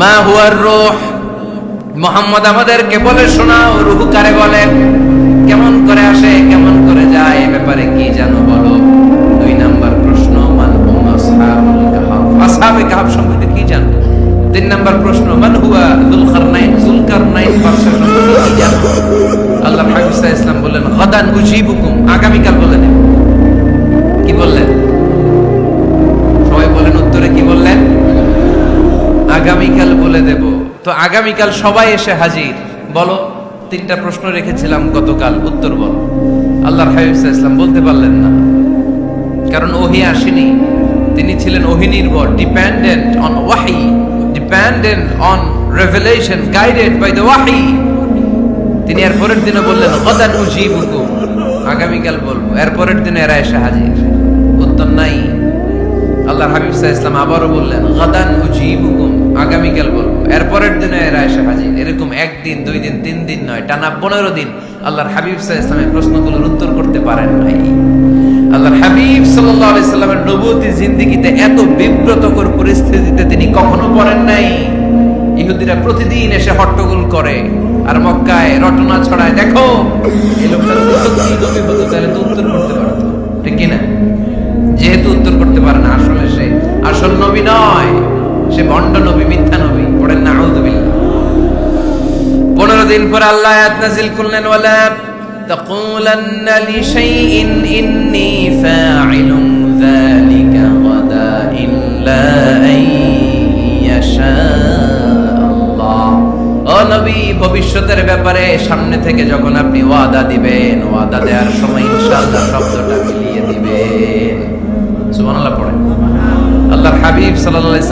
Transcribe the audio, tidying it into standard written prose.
মা হুয়ার রূহ, মুহাম্মদ আমাদেরকে বলে শোনাও রূহ কারে বলে, কেমন করে আসে, কেমন করে যায়, এ ব্যাপারে কি জানো বলো। 2 নাম্বার প্রশ্ন, মান হুম আসহাবুল কাহফ, আসহাবে কাহফ সম্পর্কে কি জানো। 3 নাম্বার প্রশ্ন, মান হুয়া যুলকারনাইন, যুলকারনাইন বাদশা সম্পর্কে কি জানো। আল্লাহর হাবিব সাল্লাল্লাহু আলাইহি ওয়াসাল্লাম বললেন গাদান উজিবুকুম, আগামীকাল বলে দেব। কি বললেন? সবাই বলেন উত্তরে কি বললেন? আগামীকাল বলে দেব। তো আগামীকাল সবাই এসে হাজির। বলো, 3টা প্রশ্ন রেখেছিলাম গতকাল, উত্তর বলো। আল্লাহর হাবিব সাল্লাল্লাহু আলাইহি ওয়াসাল্লাম বলতে পারলেন না, কারণ ওহী আসেনি। তিনি ছিলেন ওহী নির্ভর, ডিপেন্ডেন্ট অন ওয়াহি, dependent on revelation, guided by the ওয়াহি। তিনি এর পরের দিনে বললেন গাদান উজিবুকুম, আগামীকাল বলবো। এর পরের দিনে এরা এসে হাজির, উত্তর নাই। আল্লাহর হাবিব সাল্লাল্লাহু আলাইহি ওয়াসাল্লাম আবারও বললেন গাদান উজিবুকুম, আগামীকাল বলবো। এর পরের দিনে এরা এসে হাজির। এরকম 1 দিন 2 দিন 3 দিন নয়, টানা 15 দিন আল্লাহর হাবিব সাল্লাল্লাহু আলাইহি ওয়াসাল্লামের প্রশ্নগুলোর উত্তর করতে পারেন নাই। আল্লাহর হাবিব সাল্লাল্লাহু আলাইহি সাল্লামের নবুয়তি জিন্দেগিতে এত বিব্রতকর পরিস্থিতিতে তিনি কখনো পড়েন নাই। ইহুদিরা প্রতিদিন এসে হট্টগোল করে আর মক্কায় রটনা ছড়ায়, দেখো এই লোকটা যদি সত্যি নবী হতো তাহলে তো উত্তর করতে পারতো, ঠিক কি না? যেহেতু উত্তর করতে পারে না, আসলে সে আসল নবী নয়, সে ভণ্ড নবী, মিথ্যা নবী। পড়েন না আউযুবিল্লাহ। 15 দিন পর আল্লাহ আয়াত নাযিল করলেন ওয়ালা তাকুলান্না লিশাইইন ইন্নী ফাইলুন যালিকা গাদা ইল্লা আইয়াশা আল্লাহ। ও নবী, ভবিষ্যতের ব্যাপারে সামনে থেকে যখন আপনি ওয়াদা দিবেন, ওয়াদা দেওয়ার সময় ইনশাআল্লাহ শব্দটা মিলিয়ে দিবেন। সুবহানাল্লাহ পড়েন। আল্লাহর হাবিব সাল্লাল্লাহু আলাইহি